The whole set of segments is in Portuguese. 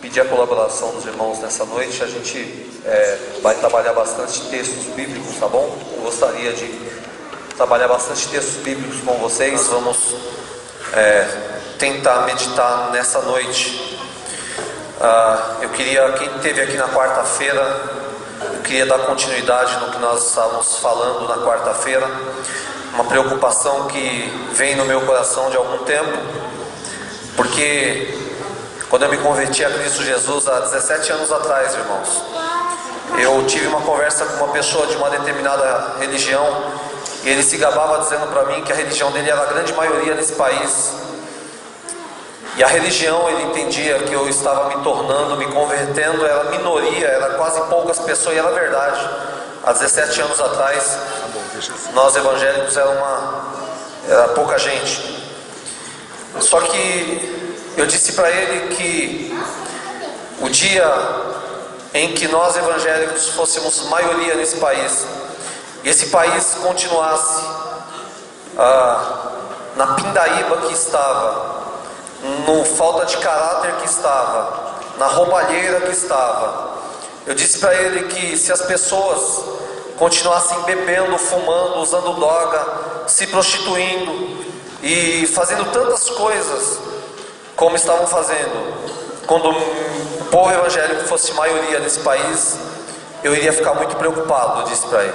pedir a colaboração dos irmãos nessa noite. A gente vai trabalhar bastante textos bíblicos, tá bom? Eu gostaria de trabalhar bastante textos bíblicos com vocês. Nós vamos tentar meditar nessa noite. Eu queria, quem esteve aqui na quarta-feira, eu queria dar continuidade no que nós estávamos falando na quarta-feira. Uma preocupação que vem no meu coração de algum tempo, porque quando eu me converti a Cristo Jesus há 17 anos atrás, irmãos, eu tive uma conversa com uma pessoa de uma determinada religião, e ele se gabava dizendo para mim que a religião dele era a grande maioria nesse país. E a religião, ele entendia que eu estava me tornando, me convertendo, era minoria, era quase poucas pessoas, e era verdade. Há 17 anos atrás, nós evangélicos era pouca gente. Só que eu disse para ele que o dia em que nós evangélicos fôssemos maioria nesse país, e esse país continuasse na pindaíba que estava, no falta de caráter que estava, na roubalheira que estava, eu disse para ele que se as pessoas continuassem bebendo, fumando, usando droga, se prostituindo e fazendo tantas coisas como estavam fazendo, quando o povo evangélico fosse maioria nesse país, eu iria ficar muito preocupado, eu disse para ele.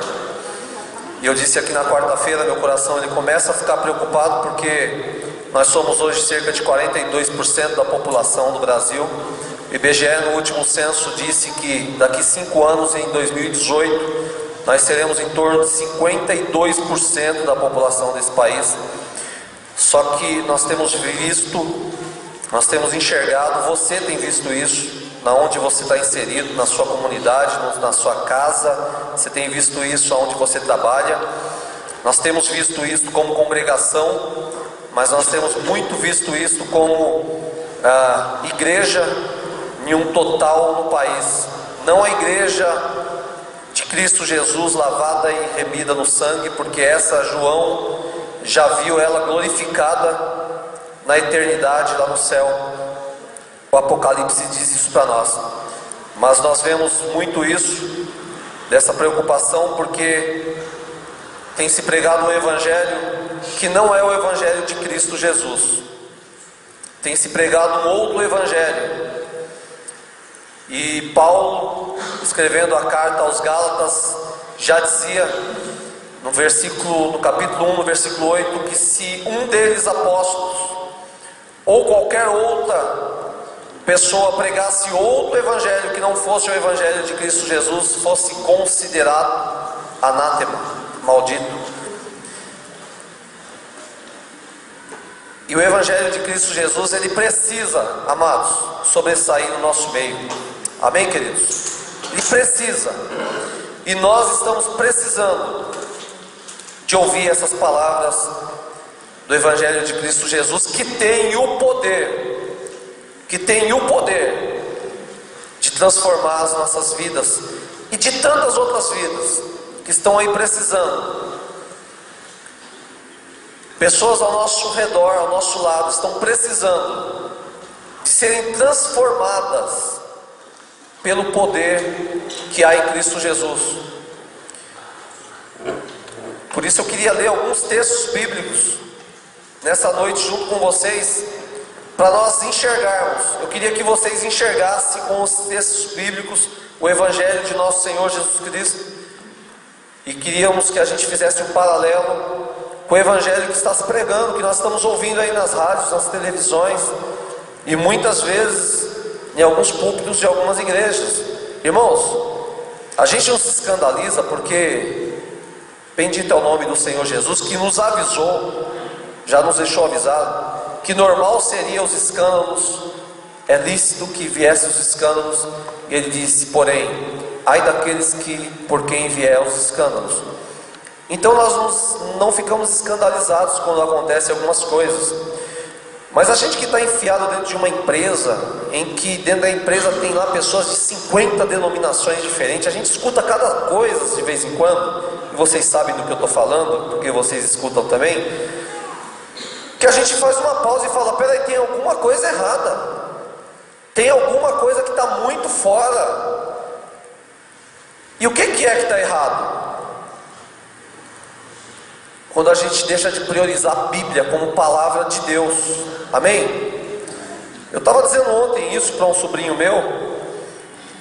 E eu disse aqui na quarta-feira, meu coração ele começa a ficar preocupado, porque nós somos hoje cerca de 42% da população do Brasil. O IBGE no último censo disse que daqui 5 anos, em 2018, nós seremos em torno de 52% da população desse país. Só que nós temos visto, nós temos enxergado, você tem visto isso, na onde você está inserido, na sua comunidade, na sua casa, você tem visto isso onde você trabalha. Nós temos visto isso como congregação, mas nós temos muito visto isso como igreja em um total no país. Não a igreja de Cristo Jesus lavada e remida no sangue, porque essa João já viu ela glorificada na eternidade lá no céu. O Apocalipse diz isso para nós. Mas nós vemos muito isso, dessa preocupação, porque tem se pregado um evangelho que não é o evangelho de Cristo Jesus. Tem se pregado um outro evangelho. E Paulo, escrevendo a carta aos Gálatas, já dizia no capítulo 1, no versículo 8, que se um deles, apóstolos, ou qualquer outra pessoa pregasse outro evangelho que não fosse o evangelho de Cristo Jesus, fosse considerado anátema, maldito. E o evangelho de Cristo Jesus, ele precisa, amados, sobressair no nosso meio. Amém, queridos? Ele precisa. E nós estamos precisando de ouvir essas palavras do evangelho de Cristo Jesus, que tem o poder de transformar as nossas vidas e de tantas outras vidas que estão aí precisando. Pessoas ao nosso redor, ao nosso lado, estão precisando de serem transformadas pelo poder que há em Cristo Jesus. Por isso eu queria ler alguns textos bíblicos nessa noite junto com vocês, para nós enxergarmos. Eu queria que vocês enxergassem com os textos bíblicos o evangelho de nosso Senhor Jesus Cristo, e queríamos que a gente fizesse um paralelo com o evangelho que está se pregando, que nós estamos ouvindo aí nas rádios, nas televisões, e muitas vezes em alguns púlpitos de algumas igrejas. Irmãos, a gente não se escandaliza, porque bendito é o nome do Senhor Jesus, que nos avisou, já nos deixou avisado, que normal seria os escândalos, é lícito que viessem os escândalos, e ele disse, porém, ai daqueles por quem vier os escândalos. Então nós não ficamos escandalizados quando acontecem algumas coisas. Mas a gente que está enfiado dentro de uma empresa, em que dentro da empresa tem lá pessoas de 50 denominações diferentes, a gente escuta cada coisa de vez em quando, e vocês sabem do que eu estou falando, porque vocês escutam também, que a gente faz uma pausa e fala, peraí, tem alguma coisa errada. tem alguma coisa que está muito fora. E o que é que está errado? Quando a gente deixa de priorizar a Bíblia como palavra de Deus. Amém? Eu estava dizendo ontem isso para um sobrinho meu,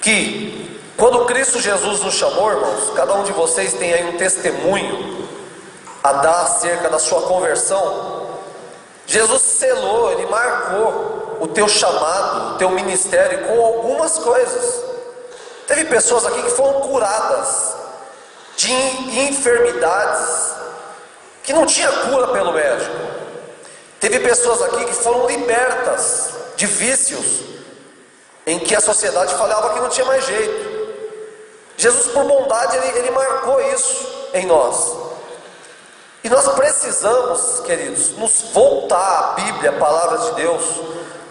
que quando Cristo Jesus nos chamou, irmãos, cada um de vocês tem aí um testemunho a dar acerca da sua conversão. Jesus selou, Ele marcou o teu chamado, o teu ministério com algumas coisas. Teve pessoas aqui que foram curadas de enfermidades que não tinha cura pelo médico. Teve pessoas aqui que foram libertas de vícios em que a sociedade falava que não tinha mais jeito. Jesus, por bondade, ele marcou isso em nós. E nós precisamos, queridos, nos voltar à Bíblia, a palavra de Deus.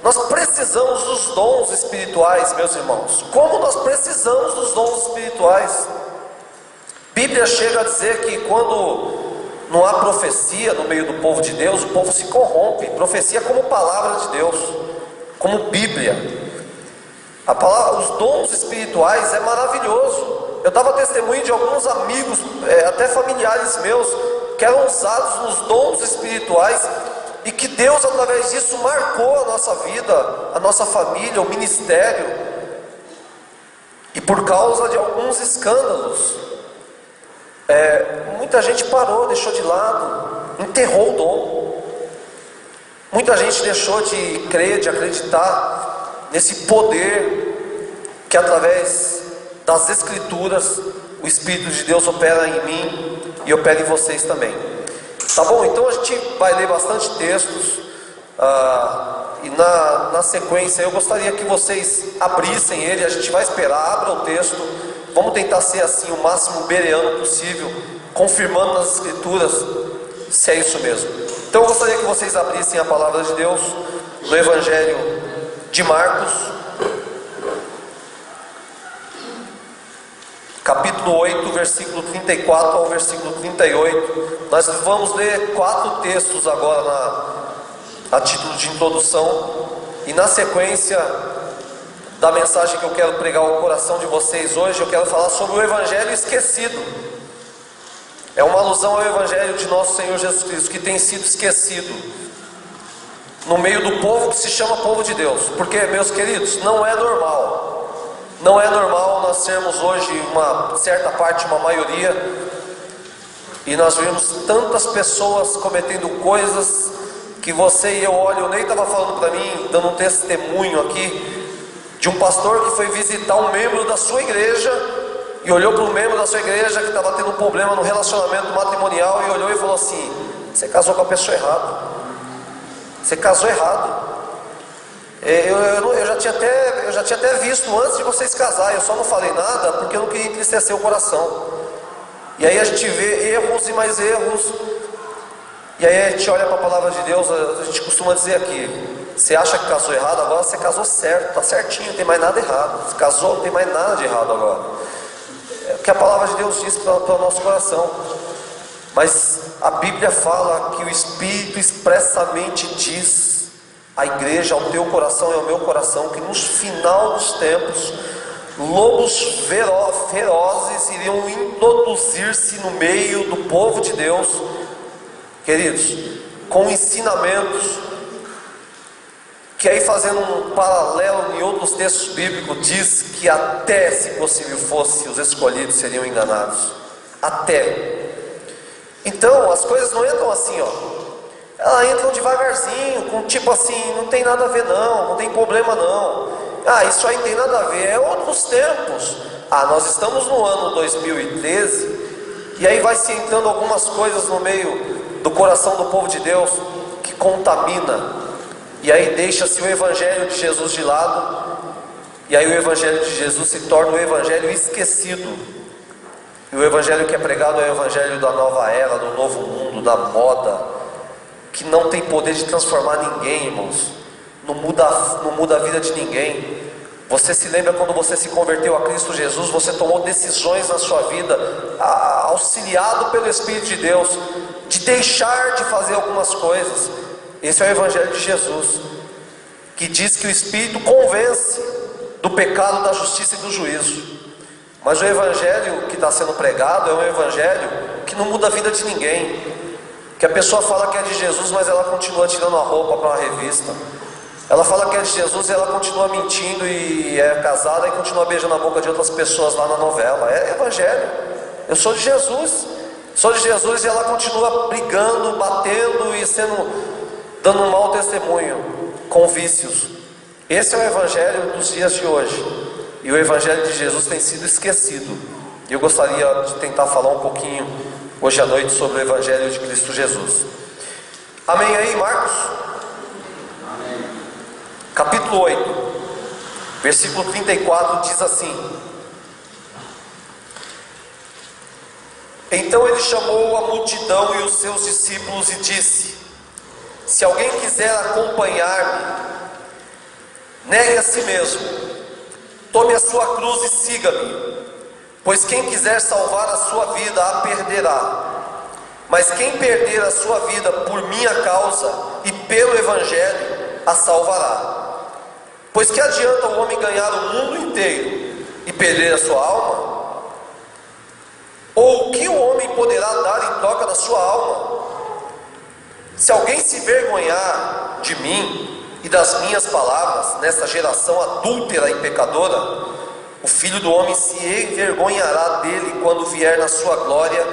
Nós precisamos dos dons espirituais, meus irmãos. Como nós precisamos dos dons espirituais? A Bíblia chega a dizer que quando não há profecia no meio do povo de Deus, o povo se corrompe. Profecia como palavra de Deus, como Bíblia. A palavra, os dons espirituais é maravilhoso. Eu dava testemunho de alguns amigos, até familiares meus, que eram usados nos dons espirituais, e que Deus através disso marcou a nossa vida, a nossa família, o ministério. E por causa de alguns escândalos, muita gente parou, deixou de lado, enterrou o dom. Muita gente deixou de crer, de acreditar nesse poder que através das Escrituras o Espírito de Deus opera em mim e opera em vocês também. Tá bom? Então a gente vai ler bastante textos, e na sequência eu gostaria que vocês abrissem ele. A gente vai esperar, abra o texto. Vamos tentar ser assim o máximo bereano possível, confirmando nas Escrituras se é isso mesmo. Então eu gostaria que vocês abrissem a palavra de Deus no Evangelho de Marcos, capítulo 8, versículo 34 ao versículo 38. Nós vamos ler 4 textos agora a título de introdução, e na sequência da mensagem que eu quero pregar ao coração de vocês hoje, eu quero falar sobre o Evangelho esquecido. É uma alusão ao Evangelho de nosso Senhor Jesus Cristo, que tem sido esquecido no meio do povo que se chama povo de Deus. Porque, meus queridos, não é normal nós sermos hoje uma certa parte, uma maioria, e nós vemos tantas pessoas cometendo coisas que você e eu olho. O Ney estava falando para mim, dando um testemunho aqui, de um pastor que foi visitar um membro da sua igreja, e olhou para um membro da sua igreja que estava tendo um problema no relacionamento matrimonial, e olhou e falou assim: você casou com a pessoa errada, você casou errado. Eu já tinha até visto antes de vocês casarem, eu só não falei nada porque eu não queria entristecer o coração. E aí a gente vê erros e mais erros, e aí a gente olha para a palavra de Deus. A gente costuma dizer aqui: você acha que casou errado, agora você casou certo, está certinho, não tem mais nada errado. Você casou, não tem mais nada de errado agora. É o que a palavra de Deus diz para o nosso coração. Mas a Bíblia fala que o Espírito expressamente diz à igreja, ao teu coração e ao meu coração, que no final dos tempos, lobos ferozes iriam introduzir-se no meio do povo de Deus, queridos, com ensinamentos que aí, fazendo um paralelo em outros textos bíblicos, diz que até, se possível fosse, os escolhidos seriam enganados. Até. Então as coisas não entram assim, elas entram devagarzinho, com tipo assim: não tem nada a ver não tem problema não, isso aí não tem nada a ver, é outros tempos. Nós estamos no ano 2013, e aí vai se entrando algumas coisas no meio do coração do povo de Deus que contamina. E aí deixa-se o Evangelho de Jesus de lado, e aí o Evangelho de Jesus se torna o Evangelho esquecido. E o Evangelho que é pregado é o Evangelho da nova era, do novo mundo, da moda, que não tem poder de transformar ninguém, irmãos. Não muda a vida de ninguém. Você se lembra quando você se converteu a Cristo Jesus, você tomou decisões na sua vida, auxiliado pelo Espírito de Deus, de deixar de fazer algumas coisas. Esse é o Evangelho de Jesus. que diz que o Espírito convence do pecado, da justiça e do juízo. Mas o evangelho que está sendo pregado é um evangelho que não muda a vida de ninguém. Que a pessoa fala que é de Jesus, mas ela continua tirando a roupa para uma revista. Ela fala que é de Jesus e ela continua mentindo e é casada e continua beijando a boca de outras pessoas lá na novela. É evangelho. Eu sou de Jesus. Sou de Jesus e ela continua brigando, batendo e dando um mau testemunho com vícios. Esse é o evangelho dos dias de hoje. E o evangelho de Jesus tem sido esquecido. E eu gostaria de tentar falar um pouquinho hoje à noite sobre o evangelho de Cristo Jesus. Amém aí, Marcos? Amém. Capítulo 8, versículo 34 diz assim: Então ele chamou a multidão e os seus discípulos e disse: Se alguém quiser acompanhar-me, negue a si mesmo, tome a sua cruz e siga-me. Pois quem quiser salvar a sua vida a perderá, mas quem perder a sua vida por minha causa e pelo evangelho a salvará. Pois que adianta o homem ganhar o mundo inteiro e perder a sua alma? Ou o que o homem poderá dar em troca da sua alma? Se alguém se vergonhar de mim e das minhas palavras nessa geração adúltera e pecadora, o Filho do Homem se envergonhará dele quando vier na sua glória,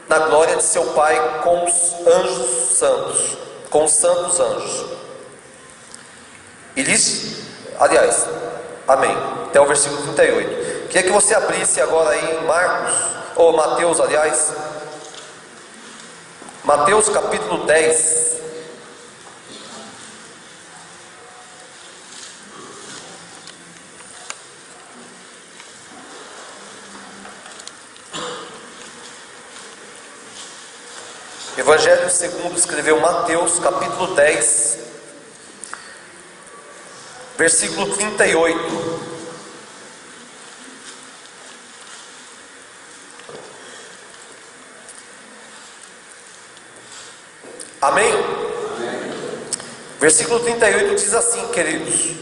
na glória de seu Pai com os anjos santos, com os santos anjos. E lhes, aliás, amém, até o versículo 38. Queria que você abrisse agora aí em Marcos, ou Mateus, aliás, Mateus capítulo 10. Evangelho segundo escreveu Mateus, capítulo 10, versículo 38. Amém? Amém? Versículo 38 diz assim, queridos: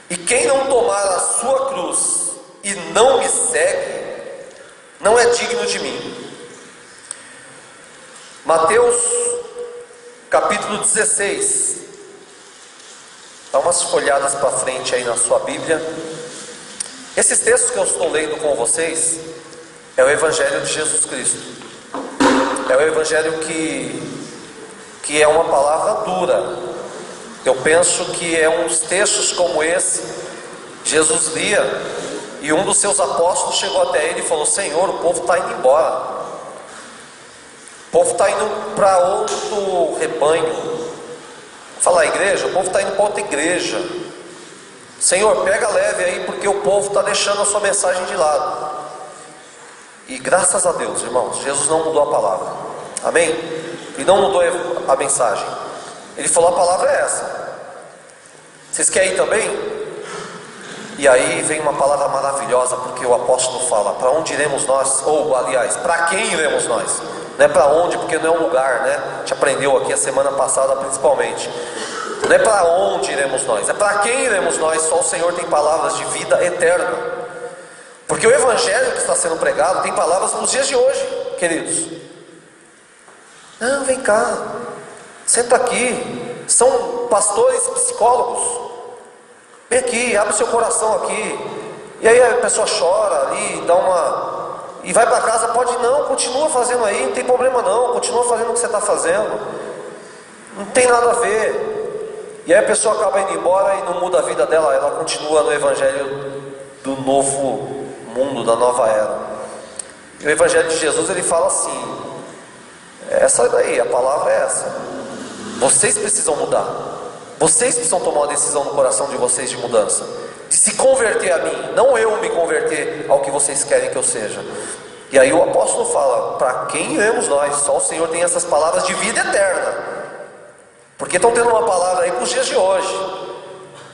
E quem não tomar a sua cruz e não me segue, não é digno de mim. Mateus capítulo 16. Dá umas folhadas para frente aí na sua Bíblia. Esses textos que eu estou lendo com vocês é o Evangelho de Jesus Cristo. É o Evangelho que é uma palavra dura. Eu penso que é uns textos como esse Jesus lia e um dos seus apóstolos chegou até ele e falou: Senhor, o povo está indo embora. O povo está indo para outro rebanho. Fala, igreja, o povo está indo para outra igreja. Senhor, pega leve aí, porque o povo está deixando a sua mensagem de lado. E graças a Deus, irmãos, Jesus não mudou a palavra. Amém? Ele não mudou a mensagem. Ele falou: a palavra é essa. Vocês querem ir também? E aí vem uma palavra maravilhosa, porque o apóstolo fala: para onde iremos nós? Ou aliás, para quem iremos nós? Não é para onde, porque não é um lugar, né? A gente aprendeu aqui a semana passada principalmente. Não é para onde iremos nós, é para quem iremos nós. Só o Senhor tem palavras de vida eterna. Porque o evangelho que está sendo pregado tem palavras nos dias de hoje, queridos. Não, vem cá, senta aqui. São pastores, psicólogos. Vem aqui, abre o seu coração aqui. E aí a pessoa chora ali, dá uma... e vai para casa. Pode não, continua fazendo aí, não tem problema não. Continua fazendo o que você está fazendo. Não tem nada a ver. E aí a pessoa acaba indo embora e não muda a vida dela. Ela continua no evangelho do novo mundo, da nova era. E o evangelho de Jesus, ele fala assim: essa daí, a palavra é essa. Vocês precisam mudar. Vocês precisam tomar uma decisão no coração de vocês de mudança, de se converter a mim, não eu me converter ao que vocês querem que eu seja. E aí o apóstolo fala: para quem iremos nós? Só o Senhor tem essas palavras de vida eterna. Porque estão tendo uma palavra aí para os dias de hoje,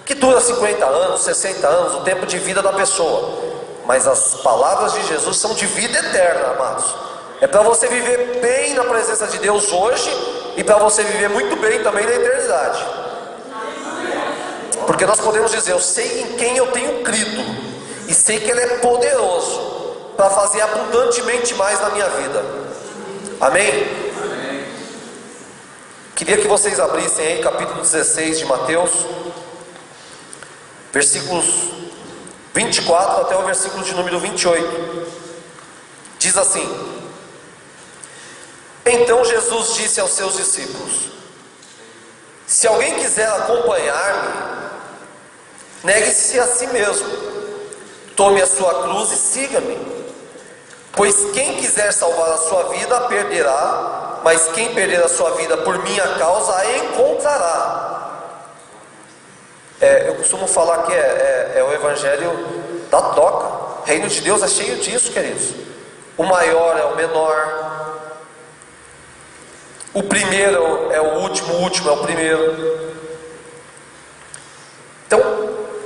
que dura 50 anos, 60 anos, o tempo de vida da pessoa. Mas as palavras de Jesus são de vida eterna, amados. É para você viver bem na presença de Deus hoje, e para você viver muito bem também na eternidade. Porque nós podemos dizer, eu sei em quem eu tenho crido, e sei que Ele é poderoso para fazer abundantemente mais na minha vida. Amém? Queria que vocês abrissem aí capítulo 16 de Mateus, versículos 24 até o versículo de número 28. Diz assim: Então Jesus disse aos seus discípulos: Se alguém quiser acompanhar-me, negue-se a si mesmo, tome a sua cruz e siga-me. Pois quem quiser salvar a sua vida, a perderá, mas quem perder a sua vida por minha causa, a encontrará. Eu costumo falar que é o evangelho da troca. O reino de Deus é cheio disso, queridos. O maior é o menor, o primeiro é o último é o primeiro. Então,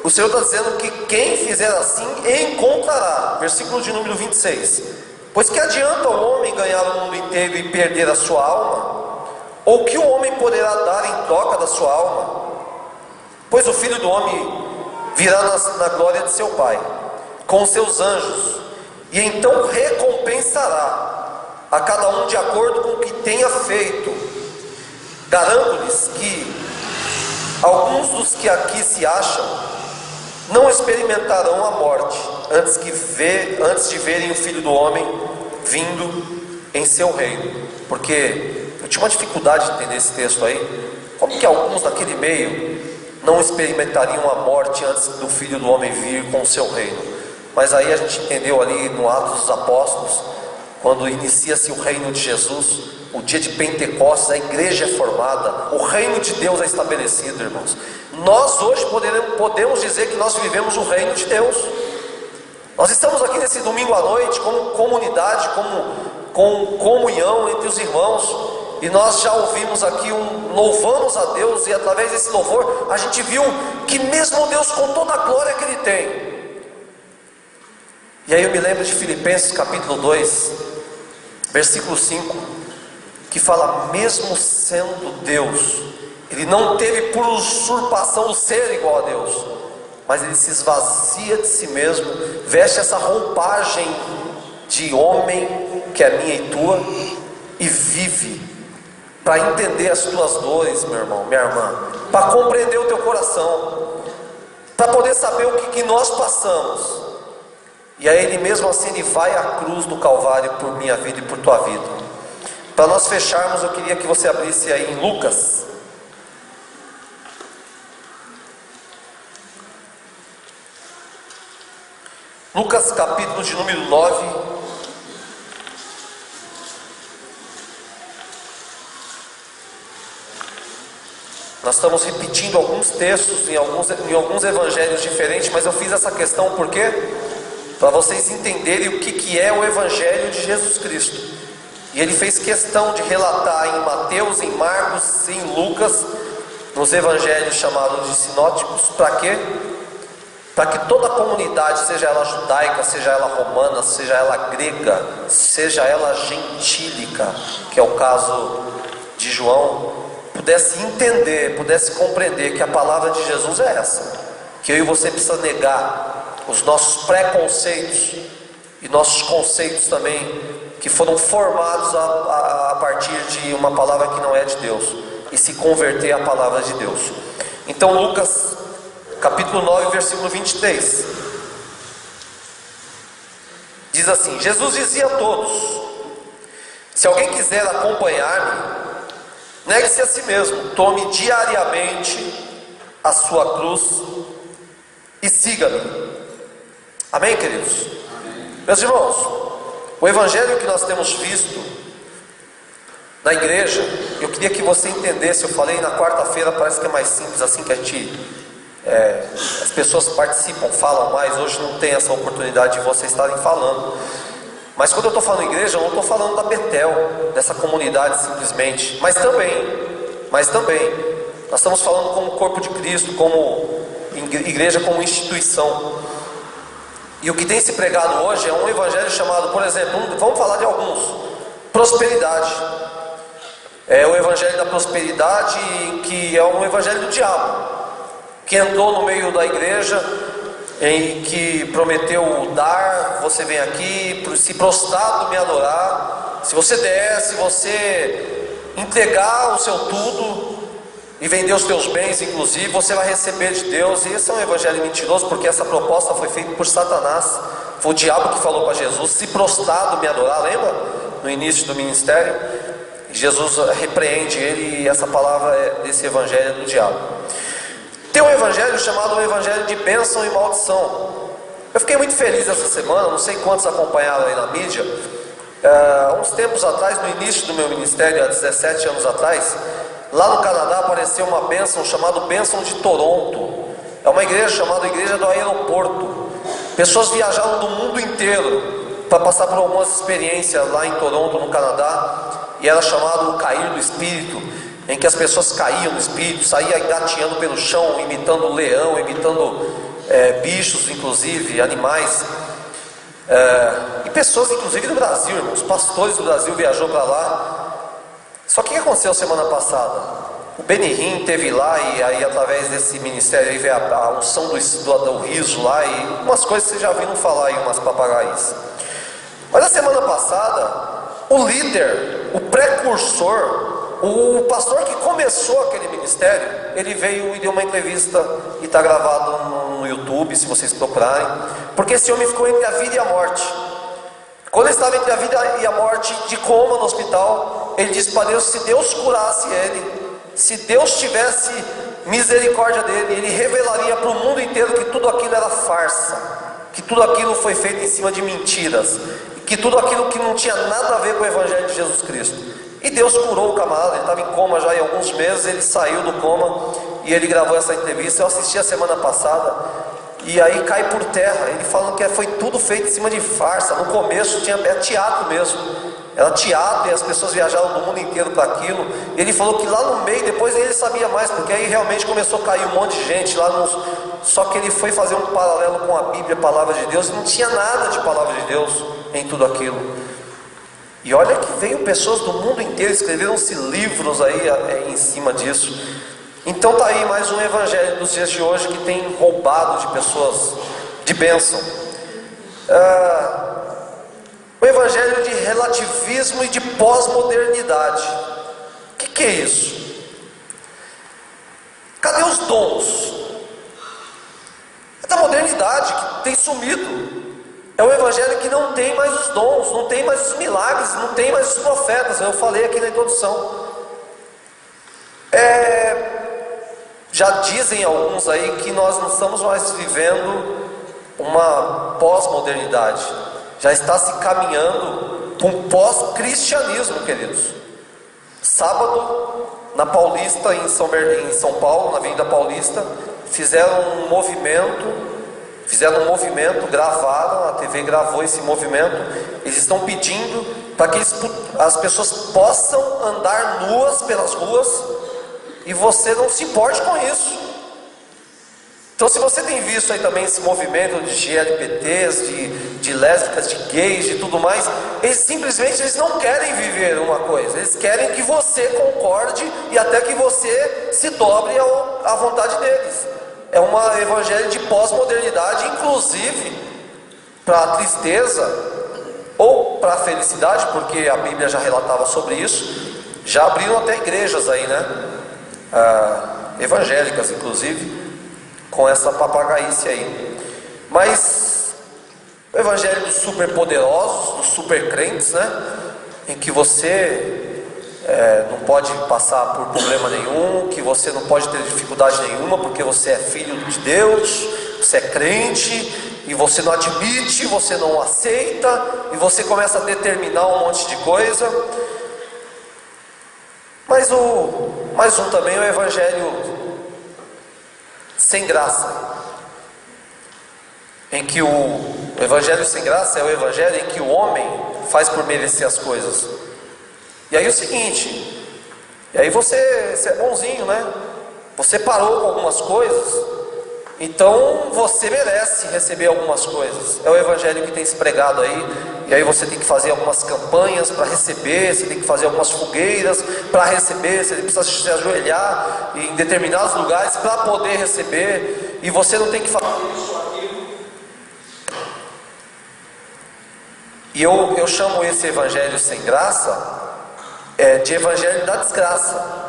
o Senhor está dizendo que quem fizer assim encontrará. Versículo de número 26. Pois que adianta o homem ganhar o mundo inteiro e perder a sua alma? Ou que o homem poderá dar em troca da sua alma? Pois o Filho do Homem virá na glória de seu Pai, com os seus anjos, e então recompensará a cada um de acordo com o que tenha feito. Garanto-lhes que alguns dos que aqui se acham não experimentarão a morte antes de verem o Filho do Homem vindo em seu reino. Porque eu tinha uma dificuldade de entender esse texto aí. Como que alguns daquele meio não experimentariam a morte antes do Filho do Homem vir com o seu reino? Mas aí a gente entendeu ali no Atos dos Apóstolos, quando inicia-se o reino de Jesus, o dia de Pentecostes, a igreja é formada, o reino de Deus é estabelecido, irmãos. Nós hoje podemos dizer que nós vivemos o reino de Deus. Nós estamos aqui nesse domingo à noite como comunidade, com comunhão entre os irmãos, e nós já ouvimos aqui louvamos a Deus, e através desse louvor a gente viu que mesmo Deus, com toda a glória que Ele tem. E aí eu me lembro de Filipenses capítulo 2, versículo 5, que fala: mesmo sendo Deus, Ele não teve por usurpação o ser igual a Deus, mas Ele se esvazia de si mesmo, veste essa roupagem de homem, que é minha e tua, e vive, para entender as tuas dores, meu irmão, minha irmã, para compreender o teu coração, para poder saber o que nós passamos. E aí Ele mesmo assim, Ele vai à cruz do Calvário por minha vida e por tua vida. Para nós fecharmos, eu queria que você abrisse aí em Lucas. Lucas capítulo de número 9. Nós estamos repetindo alguns textos em alguns evangelhos diferentes, mas eu fiz essa questão por quê? Para vocês entenderem o que é o evangelho de Jesus Cristo. E Ele fez questão de relatar em Mateus, em Marcos, em Lucas, nos evangelhos chamados de sinóticos. Para quê? Para que toda a comunidade, seja ela judaica, seja ela romana, seja ela grega, seja ela gentílica, que é o caso de João, pudesse entender, pudesse compreender que a palavra de Jesus é essa, que eu e você precisa negar os nossos preconceitos e nossos conceitos também, que foram formados a partir de uma palavra que não é de Deus, e se converter à palavra de Deus. Então Lucas capítulo 9, versículo 23 diz assim: Jesus dizia a todos: se alguém quiser acompanhar-me, negue-se a si mesmo, tome diariamente a sua cruz e siga-me. Amém, queridos? Amém. Meus irmãos, o evangelho que nós temos visto na igreja, eu queria que você entendesse. Eu falei na quarta-feira, parece que é mais simples assim, que a gente as pessoas participam, falam mais. Hoje não tem essa oportunidade de vocês estarem falando, mas quando eu estou falando igreja, eu não estou falando da Betel, dessa comunidade simplesmente, mas também nós estamos falando como corpo de Cristo, como igreja, como instituição. E o que tem se pregado hoje é um evangelho chamado, por exemplo, vamos falar de alguns: prosperidade. É o evangelho da prosperidade, que é um evangelho do diabo. que entrou no meio da igreja, em que prometeu dar, você vem aqui, se prostrado me adorar, se você der, se você entregar o seu tudo e vender os teus bens, inclusive, você vai receber de Deus. E esse é um evangelho mentiroso, porque essa proposta foi feita por Satanás. Foi o diabo que falou para Jesus: se prostrado me adorar, lembra? No início do ministério, Jesus repreende ele, e essa palavra desse evangelho é do diabo. Tem um evangelho chamado o evangelho de bênção e maldição. Eu fiquei muito feliz essa semana, não sei quantos acompanharam aí na mídia. Uns tempos atrás, no início do meu ministério, há 17 anos atrás, lá no Canadá apareceu uma bênção chamada Bênção de Toronto. É uma igreja chamada Igreja do Aeroporto. Pessoas viajaram do mundo inteiro para passar por algumas experiências lá em Toronto, no Canadá. E era chamado o cair do Espírito, em que as pessoas caíam no Espírito, saíam engateando pelo chão, imitando leão, imitando bichos, inclusive, animais. E pessoas, inclusive, do Brasil, irmãos. Pastores do Brasil viajou para lá. Só que o que aconteceu semana passada? O Benihim teve lá, e aí através desse ministério aí veio a unção do riso lá, e umas coisas que vocês já viram falar aí, umas papagaias. Mas na semana passada, o líder, o precursor, o pastor que começou aquele ministério, ele veio e deu uma entrevista, e está gravado no YouTube, se vocês procurarem, porque esse homem ficou entre a vida e a morte. Quando ele estava entre a vida e a morte, de coma no hospital, ele disse para Deus: se Deus curasse ele, se Deus tivesse misericórdia dele, ele revelaria para o mundo inteiro que tudo aquilo era farsa, que tudo aquilo foi feito em cima de mentiras, que tudo aquilo que não tinha nada a ver com o evangelho de Jesus Cristo. E Deus curou o camarada. Ele estava em coma já há alguns meses, ele saiu do coma e ele gravou essa entrevista. Eu assisti a semana passada, e aí cai por terra, ele falando que foi tudo feito em cima de farsa. No começo era teatro mesmo, era teatro, e as pessoas viajavam do mundo inteiro para aquilo. E ele falou que lá no meio, depois ele sabia mais, porque aí realmente começou a cair um monte de gente lá nos... Só que ele foi fazer um paralelo com a Bíblia, a palavra de Deus, e não tinha nada de palavra de Deus em tudo aquilo. E olha que veio pessoas do mundo inteiro, escreveram-se livros aí em cima disso. Então está aí mais um evangelho dos dias de hoje que tem roubado de pessoas de bênção. O evangelho de relativismo e de pós-modernidade. O que é isso? Cadê os dons? É da modernidade que tem sumido. É um evangelho que não tem mais os dons, não tem mais os milagres, não tem mais os profetas. Eu falei aqui na introdução. Já dizem alguns aí que nós não estamos mais vivendo uma pós-modernidade. Já está se caminhando para um pós-cristianismo, queridos. Sábado, na Paulista, em São Paulo, na Avenida Paulista, fizeram um movimento, gravaram, a TV gravou esse movimento. Eles estão pedindo para que as pessoas possam andar nuas pelas ruas, e você não se importe com isso. Então, se você tem visto aí também esse movimento de LGBTs, de lésbicas, de gays, de tudo mais, eles simplesmente não querem viver uma coisa, eles querem que você concorde e até que você se dobre à vontade deles. É um evangelho de pós-modernidade, inclusive para a tristeza ou para a felicidade, porque a Bíblia já relatava sobre isso. Já abriram até igrejas aí, né? Evangélicas, inclusive, com essa papagaice aí. Mas o evangelho dos superpoderosos, dos supercrentes, né? Em que você não pode passar por problema nenhum, que você não pode ter dificuldade nenhuma, porque você é filho de Deus, você é crente, e você não admite, você não aceita, e você começa a determinar um monte de coisa. Mas mais um também é o evangelho sem graça, em que o evangelho sem graça é o evangelho em que o homem faz por merecer as coisas. E aí é o seguinte, e aí você é bonzinho, né? Você parou com algumas coisas, Então você merece receber algumas coisas. É o evangelho que tem se pregado aí. E aí você tem que fazer algumas campanhas para receber, você tem que fazer algumas fogueiras para receber, você precisa se ajoelhar em determinados lugares para poder receber. E você não tem que fazer isso ou aquilo. E eu chamo esse evangelho sem graça de evangelho da desgraça.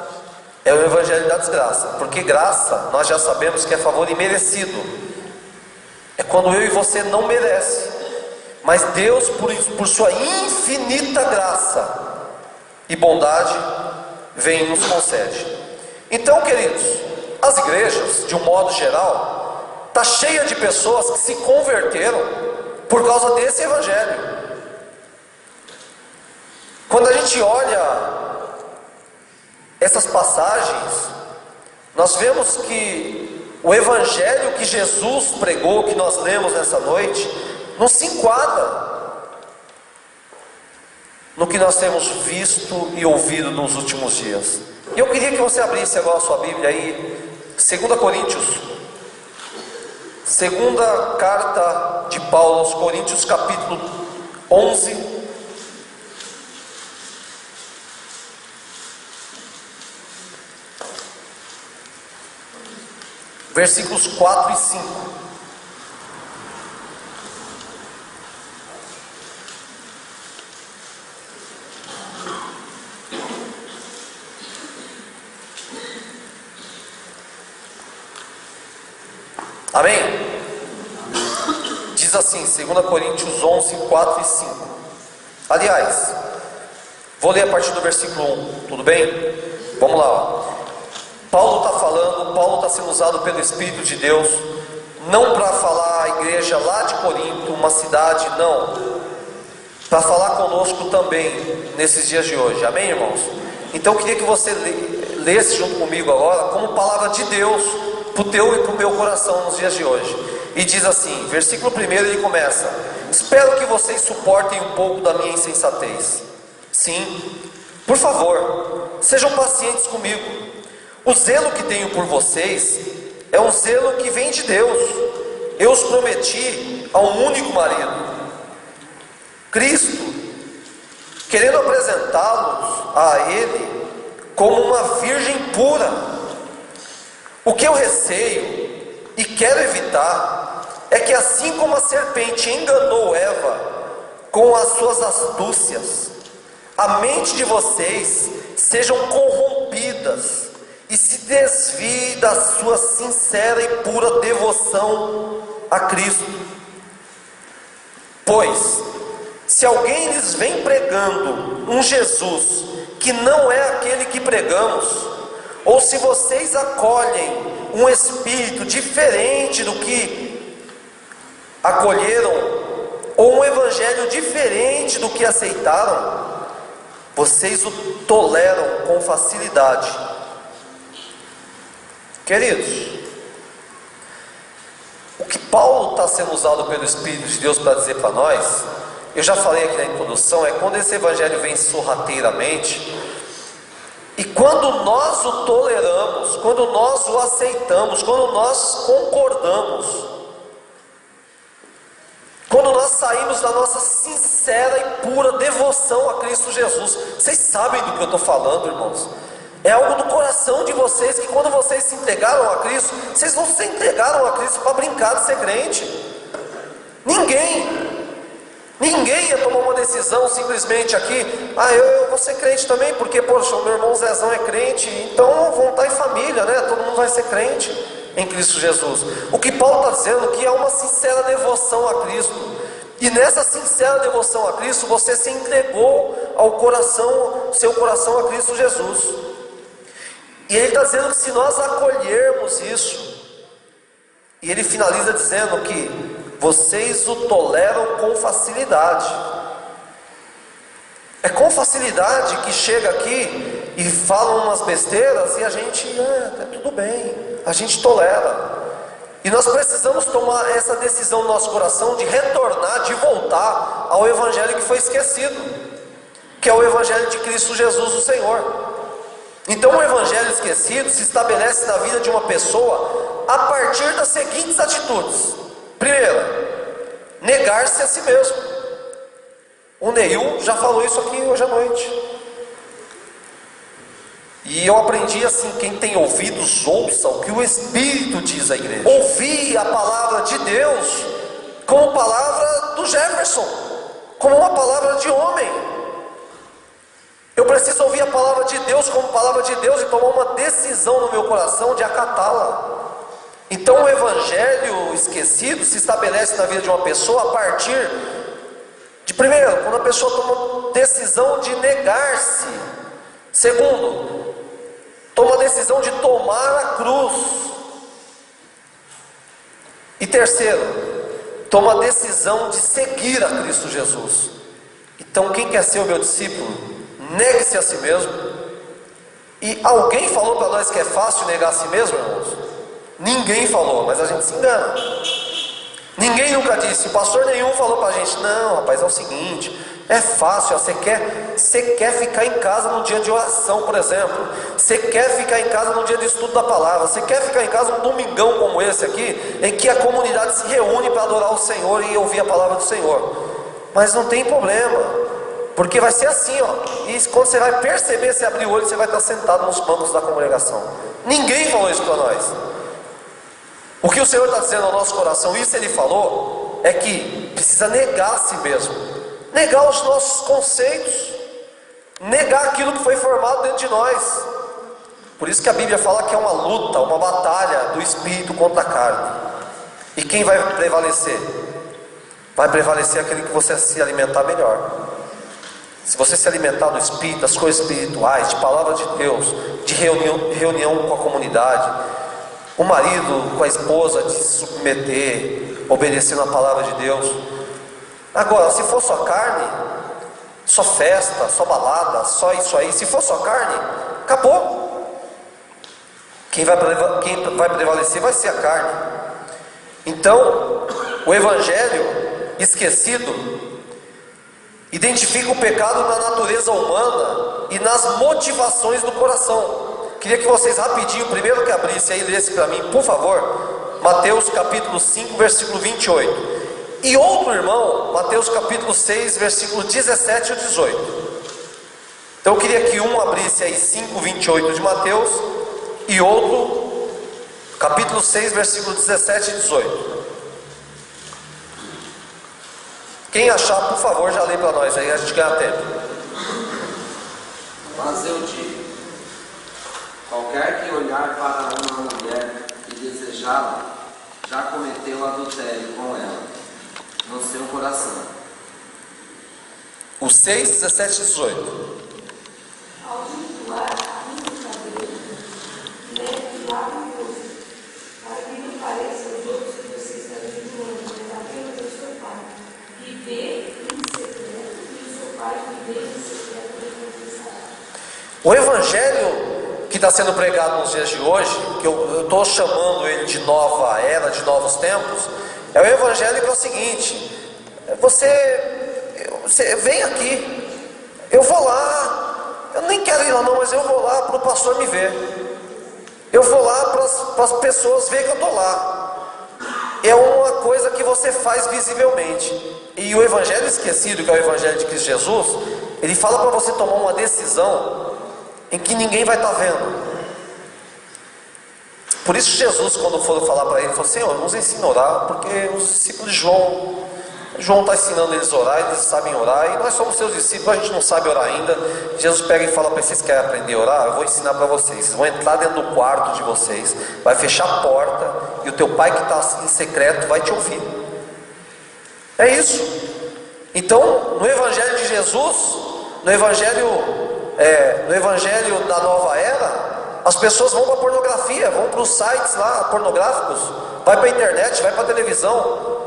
É o evangelho da desgraça, porque graça, nós já sabemos que é favor imerecido. É quando eu e você não merece, mas Deus, por sua infinita graça e bondade, vem e nos concede. Então, queridos, as igrejas, de um modo geral, está cheia de pessoas que se converteram por causa desse evangelho. Quando a gente olha essas passagens, nós vemos que o evangelho que Jesus pregou, que nós lemos nessa noite, não se enquadra no que nós temos visto e ouvido nos últimos dias. E eu queria que você abrisse agora a sua Bíblia aí, 2 Coríntios, segunda carta de Paulo aos Coríntios, capítulo 11, versículos 4 e 5. Amém? Diz assim, 2 Coríntios 11, 4 e 5. Aliás, vou ler a partir do versículo 1, tudo bem? Vamos lá, ó. Paulo está falando, Paulo está sendo usado pelo Espírito de Deus, não para falar à igreja lá de Corinto, uma cidade, não, para falar conosco também, nesses dias de hoje, amém, irmãos? Então eu queria que você lesse junto comigo agora, como palavra de Deus, para o teu e para o meu coração nos dias de hoje. E diz assim, versículo 1 ele começa: espero que vocês suportem um pouco da minha insensatez. Sim, por favor, sejam pacientes comigo. O zelo que tenho por vocês é um zelo que vem de Deus. Eu os prometi a um único marido, Cristo, querendo apresentá-los a Ele como uma virgem pura. O que eu receio e quero evitar é que, assim como a serpente enganou Eva com as suas astúcias, a mente de vocês sejam corrompidas e se desvie da sua sincera e pura devoção a Cristo. Pois, se alguém lhes vem pregando um Jesus que não é aquele que pregamos, ou se vocês acolhem um espírito diferente do que acolheram, ou um evangelho diferente do que aceitaram, vocês o toleram com facilidade. Queridos, o que Paulo está sendo usado pelo Espírito de Deus para dizer para nós, eu já falei aqui na introdução, é quando esse evangelho vem sorrateiramente, e quando nós o toleramos, quando nós o aceitamos, quando nós concordamos, quando nós saímos da nossa sincera e pura devoção a Cristo Jesus. Vocês sabem do que eu estou falando, irmãos? É algo do coração de vocês, que quando vocês se entregaram a Cristo, vocês não se entregaram a Cristo para brincar de ser crente. Ninguém ia tomar uma decisão simplesmente aqui, eu vou ser crente também, porque, poxa, o meu irmão Zezão é crente, então vão estar em família, né? Todo mundo vai ser crente em Cristo Jesus. O que Paulo está dizendo é que há uma sincera devoção a Cristo, e nessa sincera devoção a Cristo, você se entregou seu coração a Cristo Jesus. E ele está dizendo que se nós acolhermos isso, e ele finaliza dizendo que vocês o toleram com facilidade. É com facilidade que chega aqui e fala umas besteiras e a gente, tudo bem, a gente tolera. E nós precisamos tomar essa decisão no nosso coração de retornar, de voltar ao evangelho que foi esquecido, que é o evangelho de Cristo Jesus, o Senhor. Então o evangelho esquecido se estabelece na vida de uma pessoa a partir das seguintes atitudes. Primeira, negar-se a si mesmo. O Neil já falou isso aqui hoje à noite. E eu aprendi assim: quem tem ouvidos, ouça o que o Espírito diz à igreja. Ouvir a palavra de Deus como palavra do Jefferson, como uma palavra de homem. Eu preciso ouvir a palavra de Deus como palavra de Deus e tomar uma decisão no meu coração de acatá-la. Então o evangelho esquecido se estabelece na vida de uma pessoa a partir de, primeiro, quando a pessoa toma decisão de negar-se. Segundo, toma a decisão de tomar a cruz. E terceiro, toma a decisão de seguir a Cristo Jesus. Então quem quer ser o meu discípulo, negue-se a si mesmo. E alguém falou para nós que é fácil negar a si mesmo, irmãos? Ninguém falou, mas a gente se engana. Ninguém nunca disse, pastor nenhum falou para a gente: não, rapaz, é o seguinte, é fácil, ó, você quer ficar em casa no dia de oração, por exemplo. Você quer ficar em casa no dia de estudo da palavra. Você quer ficar em casa um domingão como esse aqui, em que a comunidade se reúne para adorar o Senhor e ouvir a palavra do Senhor. Mas não tem problema, porque vai ser assim, ó. E quando você vai perceber, se abrir o olho, você vai estar sentado nos bancos da congregação. Ninguém falou isso para nós. O que o Senhor está dizendo ao nosso coração, isso Ele falou, é que precisa negar a si mesmo, negar os nossos conceitos, negar aquilo que foi formado dentro de nós. Por isso que a Bíblia fala que é uma luta, uma batalha do Espírito contra a carne. E quem vai prevalecer? Vai prevalecer aquele que você se alimentar melhor. Se você se alimentar do Espírito, das coisas espirituais, de palavra de Deus, de reunião com a comunidade, o marido com a esposa, de se submeter, obedecendo a palavra de Deus. Agora, se for só carne, só festa, só balada, só isso aí, se for só carne, acabou. Quem vai prevalecer vai ser a carne. Então, o evangelho esquecido identifica o pecado na natureza humana e nas motivações do coração. Queria que vocês rapidinho, primeiro que abrisse aí, lesse para mim, por favor, Mateus capítulo 5, versículo 28. E outro irmão, Mateus capítulo 6, versículo 17 e 18. Então eu queria que um abrisse aí 5, 28 de Mateus, e outro, capítulo 6, versículo 17 e 18. Quem achar, por favor, já lê para nós aí, a gente ganha tempo. Mas eu digo: qualquer que olhar para uma mulher e desejá-la, já cometeu adultério com ela no seu coração. O 6, 17 e 18. Ao jejuar, limpe o cabelo, leve e lave o rosto, para que não pareça aos outros que você está jejuando, mas apenas ao seu pai, que vê em secreto, e o seu pai que vê em secreto recompensará. O evangelho que está sendo pregado nos dias de hoje, que eu estou chamando ele de nova era, de novos tempos, é o evangelho que é o seguinte: você vem aqui, eu vou lá, eu nem quero ir lá não, mas eu vou lá para o pastor me ver, eu vou lá para as pessoas ver que eu estou lá. É uma coisa que você faz visivelmente. E o evangelho esquecido, que é o evangelho de Cristo Jesus, ele fala para você tomar uma decisão em que ninguém vai estar vendo. Por isso Jesus, quando foram falar para ele, falou: Senhor, nos ensina a orar, porque os discípulos de João está ensinando eles a orar, eles sabem orar, e nós somos seus discípulos, a gente não sabe orar ainda. Jesus pega e fala para eles: vocês querem aprender a orar? Eu vou ensinar para vocês. Vocês vão entrar dentro do quarto de vocês, vai fechar a porta, e o teu pai que está em secreto vai te ouvir. É isso. Então, no evangelho de Jesus, no evangelho da nova era, as pessoas vão para a pornografia, vão para os sites lá pornográficos, vai para a internet, vai para a televisão.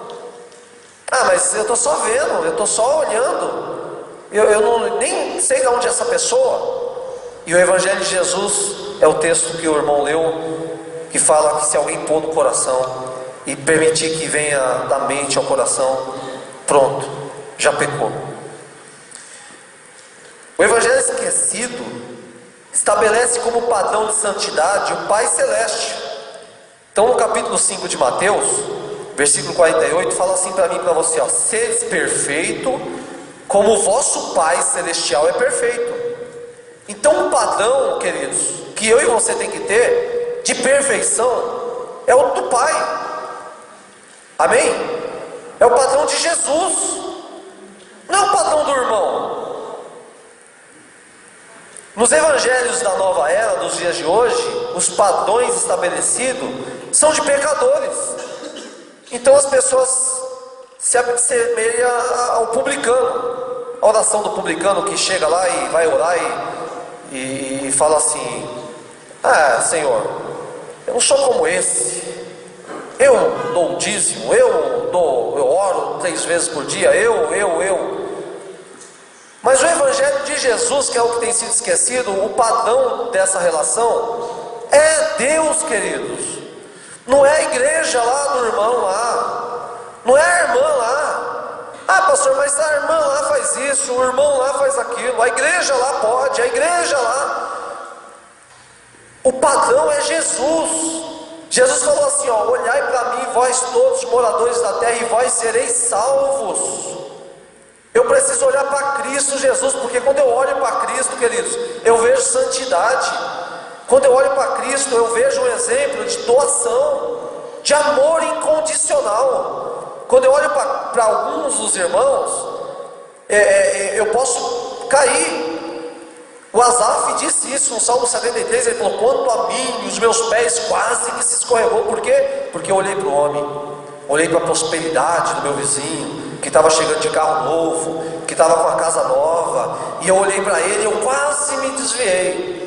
Ah, mas eu estou só vendo, eu estou só olhando, eu nem sei de onde é essa pessoa. E o evangelho de Jesus é o texto que o irmão leu, que fala que se alguém pôr no coração e permitir que venha da mente ao coração, pronto, já pecou. O evangelho esquecido estabelece como padrão de santidade o Pai Celeste. Então no capítulo 5 de Mateus, versículo 48, fala assim para mim e para você, ó: seres perfeito, como o vosso Pai Celestial é perfeito. Então o padrão, queridos, que eu e você tem que ter, de perfeição, é o do Pai. Amém? É o padrão de Jesus, não é o padrão do irmão. Nos evangelhos da nova era, dos dias de hoje, os padrões estabelecidos são de pecadores. Então as pessoas se assemelham ao publicano, a oração do publicano que chega lá e vai orar e fala assim: ah, Senhor, eu não sou como esse, eu dou o dízimo, eu oro 3 vezes por dia, eu. Mas o evangelho de Jesus, que é o que tem sido esquecido, o padrão dessa relação é Deus, queridos. Não é a igreja lá do irmão lá, não é a irmã lá. Ah, pastor, mas a irmã lá faz isso, o irmão lá faz aquilo, a igreja lá pode, a igreja lá. O padrão é Jesus. Jesus falou assim, ó: olhai para mim, vós todos moradores da terra, e vós sereis salvos. Eu preciso olhar para Cristo Jesus, porque quando eu olho para Cristo, queridos, eu vejo santidade. Quando eu olho para Cristo, eu vejo um exemplo de doação, de amor incondicional. Quando eu olho para alguns dos irmãos, eu posso cair. O Asaf disse isso no Salmo 73, ele falou: quanto a mim, os meus pés quase que se escorregou. Por quê? Porque eu olhei para o homem, olhei para a prosperidade do meu vizinho, que estava chegando de carro novo, que estava com a casa nova, e eu olhei para ele e eu quase me desviei.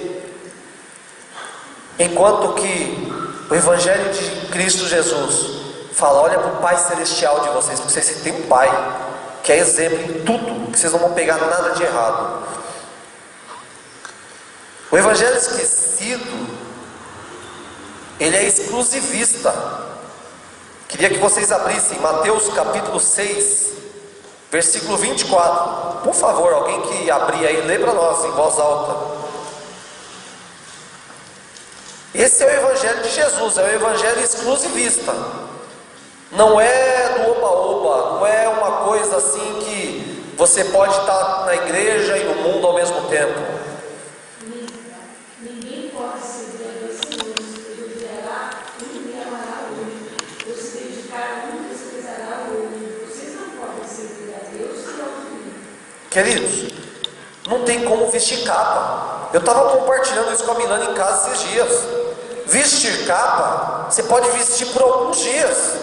Enquanto que o Evangelho de Cristo Jesus fala: olha para o Pai Celestial de vocês, porque vocês têm um Pai que é exemplo em tudo, que vocês não vão pegar nada de errado. O Evangelho esquecido, ele é exclusivista. Queria que vocês abrissem Mateus capítulo 6, versículo 24. Por favor, alguém que abrir aí, lê para nós em voz alta. Esse é o Evangelho de Jesus, é o Evangelho exclusivista. Não é do oba-oba, não é uma coisa assim que você pode estar na igreja e no mundo ao mesmo tempo. Ninguém pode servir a 2 senhores, pois odiará um e amará o outro, ou se dedicar a um e desprezará o outro. Vocês não podem servir a Deus e ao filho. Queridos, não tem como vestir capa. Eu estava compartilhando isso com a Milana em casa esses dias. Vestir capa, você pode vestir por alguns dias.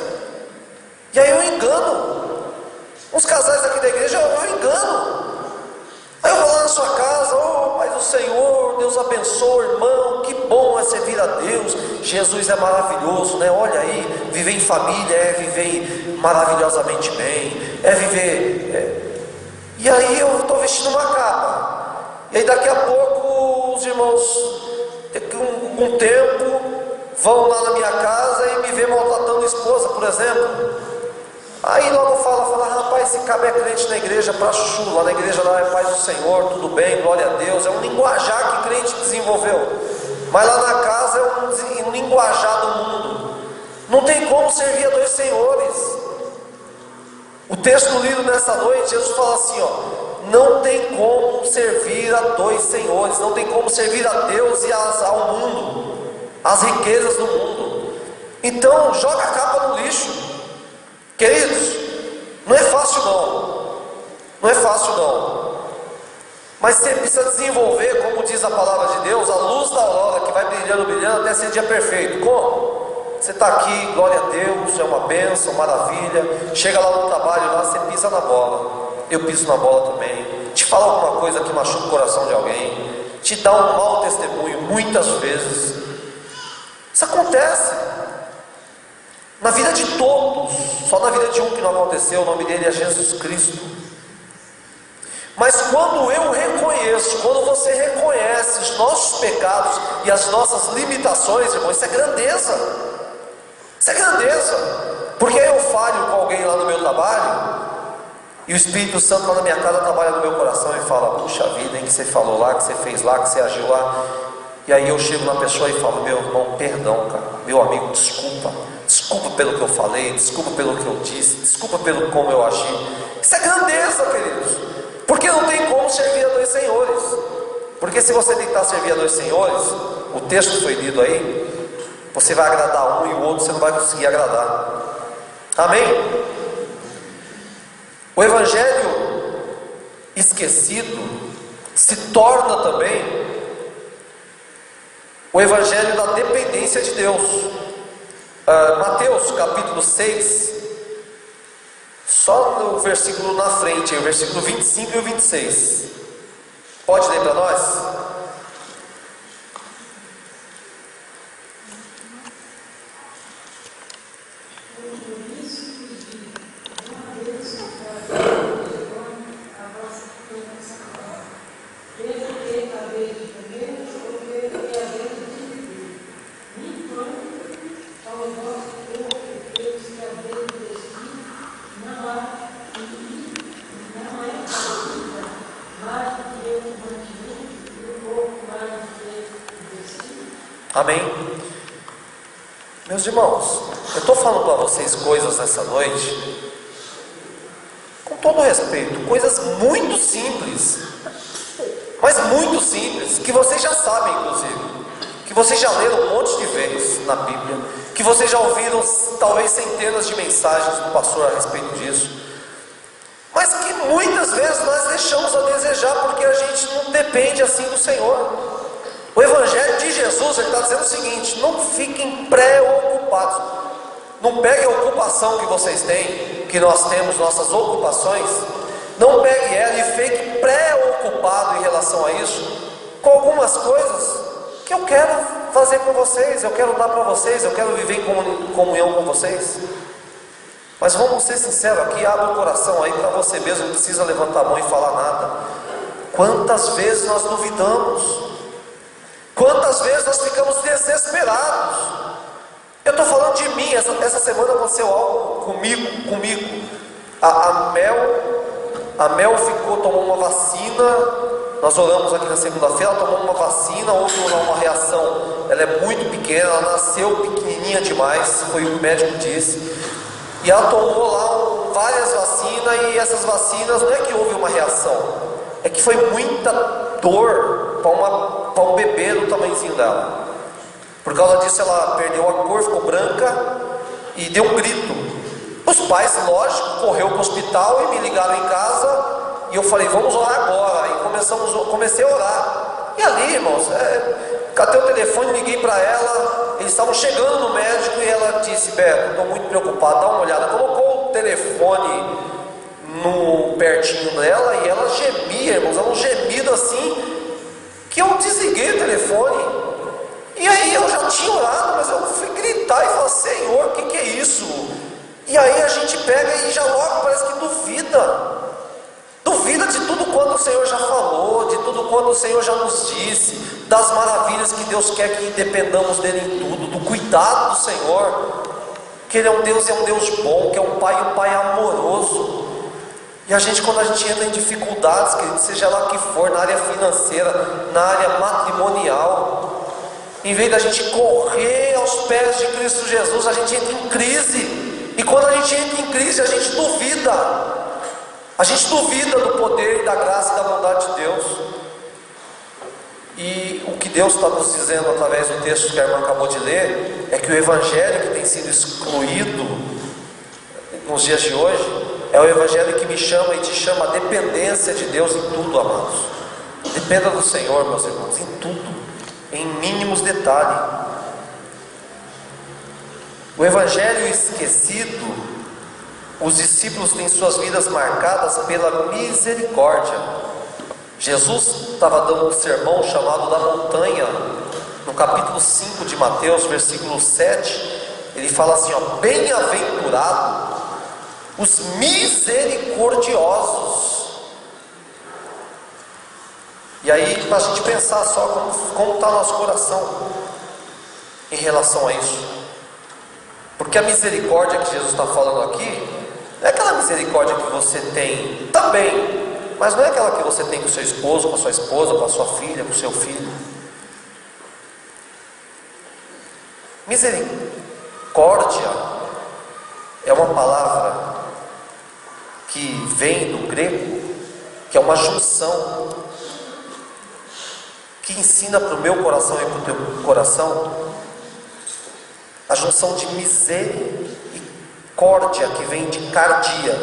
E aí eu engano. Uns casais aqui da igreja, eu engano. Aí eu vou lá na sua casa: oh, Pai do Senhor, Deus abençoe, irmão, que bom é servir a Deus. Jesus é maravilhoso, né? Olha aí, viver em família é viver maravilhosamente bem, é viver. E aí eu estou vestindo uma capa. E aí daqui a pouco os irmãos, com um tempo, vão lá na minha casa e me vê maltratando a esposa, por exemplo. Aí logo fala: rapaz, esse cabo é crente na igreja pra chuchu, lá na igreja lá é paz do Senhor, tudo bem, glória a Deus. É um linguajar que crente desenvolveu. Mas lá na casa é um linguajar do mundo. Não tem como servir a 2 senhores. O texto lido nessa noite, Jesus fala assim, ó: não tem como servir a 2 senhores, não tem como servir a Deus e ao mundo, as riquezas do mundo. Então joga a capa no lixo. Queridos, não é fácil não é fácil não, mas você precisa desenvolver, como diz a palavra de Deus, a luz da aurora que vai brilhando até ser dia perfeito. Como? Você está aqui, glória a Deus, é uma bênção, maravilha. Chega lá no trabalho, lá você pisa na bola, eu piso na bola também, te fala alguma coisa que machuca o coração de alguém, te dá um mau testemunho muitas vezes. Isso acontece na vida de todos, só na vida de um que não aconteceu. O nome dele é Jesus Cristo. Mas quando eu reconheço, quando você reconhece os nossos pecados e as nossas limitações, irmão, isso é grandeza. Isso é grandeza. Porque eu falho com alguém lá no meu trabalho, e o Espírito Santo lá na minha casa trabalha no meu coração e fala: puxa vida, hein, que você falou lá, que você fez lá, que você agiu lá. E E aí eu chego na pessoa e falo: meu irmão, perdão, cara, meu amigo, desculpa pelo que eu falei, desculpa pelo que eu disse, desculpa pelo como eu agi. Isso é grandeza, queridos, porque não tem como servir a dois senhores. Porque se você tentar servir a dois senhores, o texto que foi lido aí, você vai agradar um e o outro você não vai conseguir agradar. Amém? O evangelho esquecido se torna também o evangelho da dependência de Deus. Mateus capítulo 6, só no versículo na frente, o versículo 25 e o 26. Pode ler para nós? Amém? Meus irmãos, eu estou falando para vocês coisas nessa noite, com todo respeito, coisas muito simples, mas muito simples, que vocês já sabem, inclusive, que vocês já leram um monte de vezes na Bíblia, que vocês já ouviram talvez centenas de mensagens do pastor a respeito disso, mas que muitas vezes nós deixamos a desejar, porque a gente não depende assim do Senhor. O evangelho de Jesus, ele está dizendo o seguinte: não fiquem preocupados, não peguem a ocupação que vocês têm, que nós temos nossas ocupações, não pegue ela e fique preocupado em relação a isso, com algumas coisas que eu quero fazer com vocês, eu quero dar para vocês, eu quero viver em comunhão com vocês. Mas vamos ser sinceros aqui, abre o coração aí para você mesmo, não precisa levantar a mão e falar nada. Quantas vezes nós duvidamos? Quantas vezes nós ficamos desesperados? Eu estou falando de mim. Essa semana aconteceu algo comigo. A Mel tomou uma vacina. Nós oramos aqui na segunda-feira. Ela tomou uma vacina, houve uma reação. Ela é muito pequena, ela nasceu pequenininha demais, foi o que o médico disse. E ela tomou lá várias vacinas, e essas vacinas não é que houve uma reação, é que foi muita dor para um bebê do tamanhozinho dela. Por causa disso ela perdeu a cor, ficou branca e deu um grito. Os pais, lógico, correu para o hospital e me ligaram em casa, e eu falei: vamos orar agora. E comecei a orar. E ali, irmãos, catei o telefone, liguei para ela. Eles estavam chegando no médico e ela disse: Beto, estou muito preocupado, dá uma olhada. Colocou o telefone pertinho dela e ela gemia, irmãos, ela um gemido assim, que eu desliguei o telefone. E aí eu já tinha orado, mas eu fui gritar e falar: Senhor, o que é isso? E aí a gente pega e já logo parece que duvida de tudo quanto o Senhor já falou, de tudo quanto o Senhor já nos disse, das maravilhas que Deus quer que dependamos dele em tudo, do cuidado do Senhor, que ele é um Deus bom, que é um Pai amoroso. E a gente, quando a gente entra em dificuldades, querido, seja lá que for, na área financeira, na área matrimonial, em vez da gente correr aos pés de Cristo Jesus, a gente entra em crise. E quando a gente entra em crise, a gente duvida. A gente duvida do poder, da graça e da bondade de Deus. E o que Deus está nos dizendo através do texto que a irmã acabou de ler, é que o evangelho que tem sido excluído nos dias de hoje, é o evangelho que me chama e te chama a dependência de Deus em tudo, amados. Dependa do Senhor, meus irmãos, em tudo, em mínimos detalhes. O evangelho esquecido, os discípulos têm suas vidas marcadas pela misericórdia. Jesus estava dando um sermão chamado da montanha, no capítulo 5 de Mateus, versículo 7, ele fala assim: bem-aventurado os misericordiosos. E aí, para a gente pensar só como está nosso coração em relação a isso, porque a misericórdia que Jesus está falando aqui não é aquela misericórdia que você tem também, mas não é aquela que você tem com o seu esposo, com a sua esposa, com a sua filha, com o seu filho. Misericórdia é uma palavra que vem do grego, que é uma junção, que ensina para o meu coração e para o teu coração, a junção de misericórdia, que vem de cardia,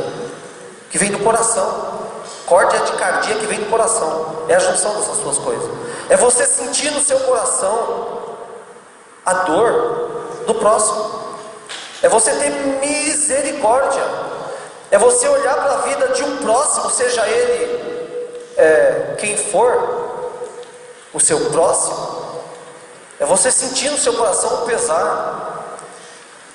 que vem do coração. Córdia de cardia, que vem do coração. É a junção dessas duas coisas. É você sentir no seu coração a dor do próximo. É você ter misericórdia. É você olhar para a vida de um próximo, seja ele quem for o seu próximo. É você sentir no seu coração o pesar.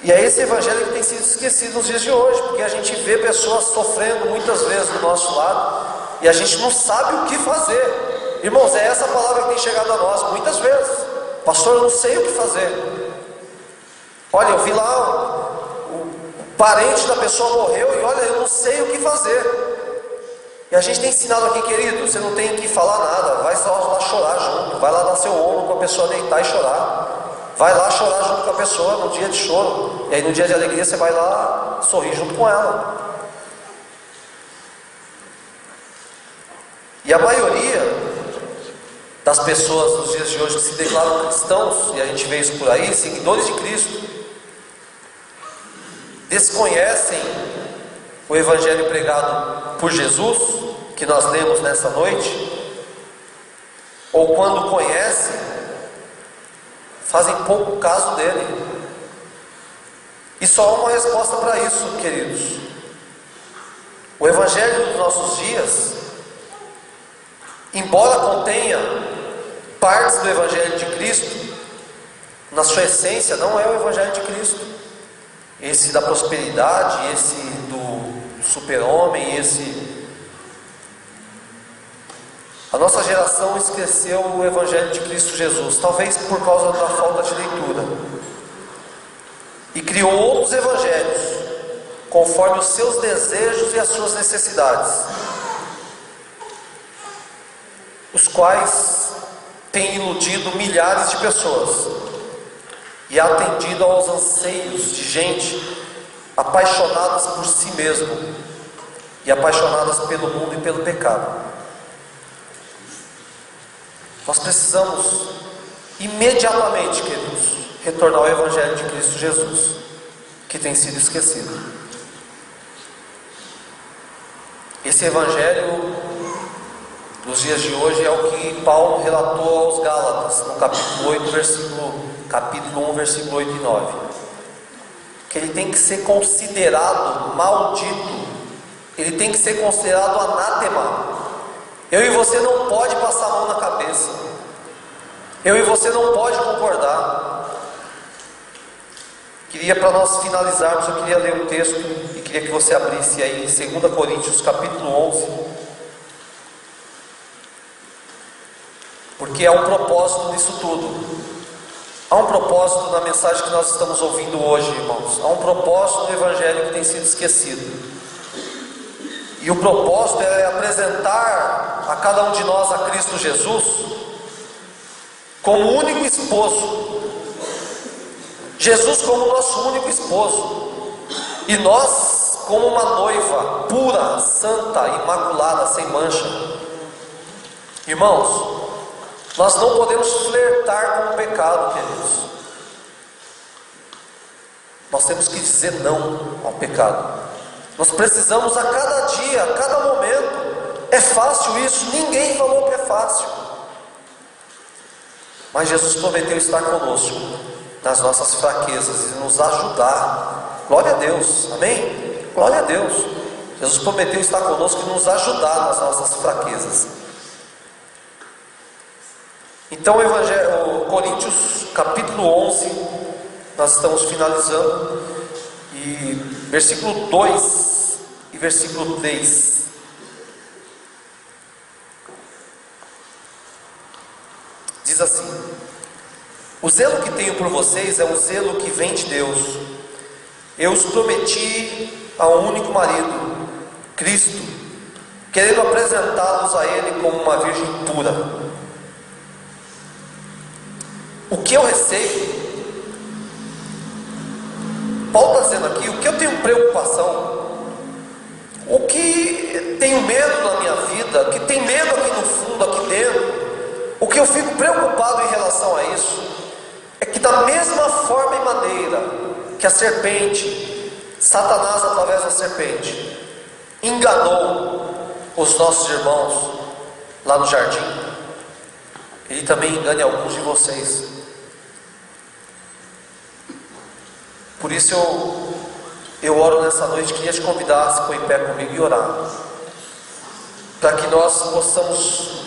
E é esse evangelho que tem sido esquecido nos dias de hoje, porque a gente vê pessoas sofrendo muitas vezes do nosso lado e a gente não sabe o que fazer. Irmãos, é essa palavra que tem chegado a nós muitas vezes. Pastor, eu não sei o que fazer. Olha, eu vi lá o parente da pessoa morreu e olha, eu não sei o que fazer. E a gente tem ensinado aqui, querido, você não tem que falar nada, vai só lá chorar junto, vai lá dar seu ombro com a pessoa, deitar e chorar. Vai lá chorar junto com a pessoa no dia de choro. E aí no dia de alegria você vai lá sorrir junto com ela. E a maioria das pessoas nos dias de hoje que se declaram cristãos, e a gente vê isso por aí, seguidores de Cristo, desconhecem o evangelho pregado por Jesus, que nós lemos nessa noite, ou quando conhecem, fazem pouco caso dele. E só há uma resposta para isso, queridos. O evangelho dos nossos dias, embora contenha partes do evangelho de Cristo, na sua essência não é o evangelho de Cristo. Esse da prosperidade, esse do super-homem, A nossa geração esqueceu o evangelho de Cristo Jesus, talvez por causa da falta de leitura, e criou outros evangelhos, conforme os seus desejos e as suas necessidades, os quais têm iludido milhares de pessoas, e atendido aos anseios de gente apaixonadas por si mesmo, e apaixonadas pelo mundo e pelo pecado. Nós precisamos imediatamente, queridos, retornar ao evangelho de Cristo Jesus, que tem sido esquecido. Esse evangelho dos dias de hoje é o que Paulo relatou aos Gálatas, no capítulo 1, versículo 8 e 9. Que ele tem que ser considerado maldito, ele tem que ser considerado anátema. Eu e você não pode passar a mão na cabeça. Eu e você não pode concordar. Para nós finalizarmos, eu queria ler um texto e queria que você abrisse aí em 2 Coríntios capítulo 11. Porque há um propósito nisso tudo. Há um propósito na mensagem que nós estamos ouvindo hoje, irmãos. Há um propósito no evangelho que tem sido esquecido. E o propósito é apresentar a cada um de nós a Cristo Jesus como único esposo. Jesus como nosso único esposo. E nós como uma noiva pura, santa, imaculada, sem mancha. Irmãos, nós não podemos flertar com o pecado, queridos. Nós temos que dizer não ao pecado. Nós precisamos a cada dia, a cada momento. É fácil isso? Ninguém falou que é fácil. Mas Jesus prometeu estar conosco nas nossas fraquezas e nos ajudar. Glória a Deus, amém? Glória a Deus. Jesus prometeu estar conosco e nos ajudar nas nossas fraquezas. Então, o Coríntios capítulo 11, nós estamos finalizando, e versículo 2 e versículo 3. Diz assim: o zelo que tenho por vocês é um zelo que vem de Deus. Eu os prometi a um único marido, Cristo, querendo apresentá-los a Ele como uma virgem pura. O que eu receio Paulo está dizendo aqui, o que eu tenho preocupação, o que tenho medo na minha vida, que tem medo aqui no fundo, aqui dentro, o que eu fico preocupado em relação a isso, é que da mesma forma e maneira que a serpente, Satanás através da serpente, enganou os nossos irmãos lá no jardim, ele também engane alguns de vocês. Por isso eu oro nessa noite, queria te convidar a se pôr em pé comigo e orar, para que nós possamos,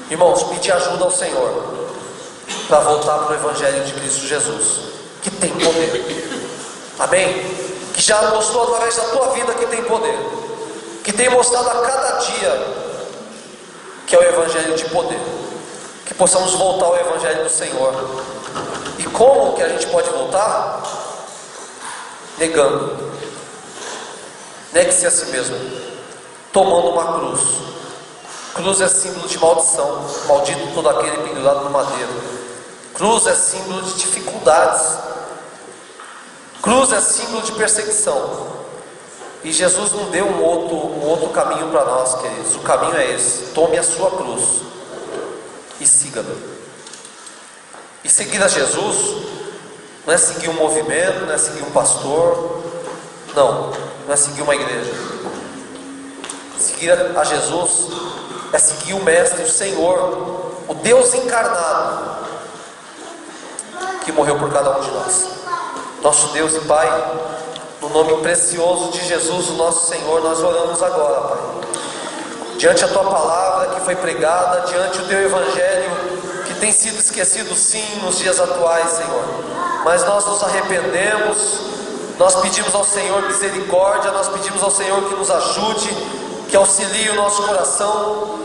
irmãos, pedir ajuda ao Senhor, para voltar para o Evangelho de Cristo Jesus, que tem poder, amém? Que já mostrou através da tua vida que tem poder, que tem mostrado a cada dia que é o Evangelho de poder, que possamos voltar ao Evangelho do Senhor. E como que a gente pode voltar? Negando. Negue-se a si mesmo, tomando uma cruz. Cruz é símbolo de maldição, maldito todo aquele pendurado no madeiro. Cruz é símbolo de dificuldades, cruz é símbolo de perseguição. E Jesus não deu um outro caminho para nós, queridos. O caminho é esse: tome a sua cruz e siga-me. E seguir a Jesus não é seguir um movimento, não é seguir um pastor, não é seguir uma igreja. Seguir a Jesus é seguir o Mestre, o Senhor, o Deus encarnado, que morreu por cada um de nós. Nosso Deus e Pai, no nome precioso de Jesus, o nosso Senhor, nós oramos agora, Pai, diante a Tua palavra que foi pregada, diante o Teu Evangelho, que tem sido esquecido sim nos dias atuais, Senhor, mas nós nos arrependemos, nós pedimos ao Senhor misericórdia, nós pedimos ao Senhor que nos ajude, que auxilie o nosso coração,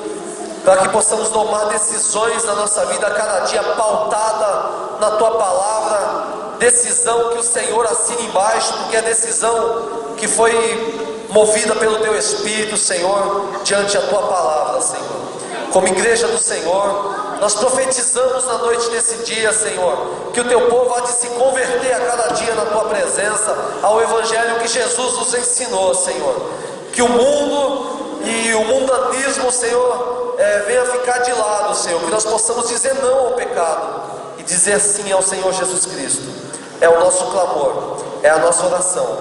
para que possamos tomar decisões na nossa vida a cada dia pautada na Tua palavra, decisão que o Senhor assina embaixo, porque é decisão que foi movida pelo Teu Espírito, Senhor, diante da Tua palavra, Senhor. Como igreja do Senhor, nós profetizamos na noite desse dia, Senhor, que o Teu povo há de se converter a cada dia na Tua presença, ao Evangelho que Jesus nos ensinou, Senhor. Que o mundo e o mundanismo, Senhor, venha ficar de lado, Senhor. Que nós possamos dizer não ao pecado e dizer sim ao Senhor Jesus Cristo. É o nosso clamor, é a nossa oração,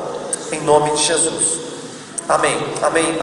em nome de Jesus. Amém, amém.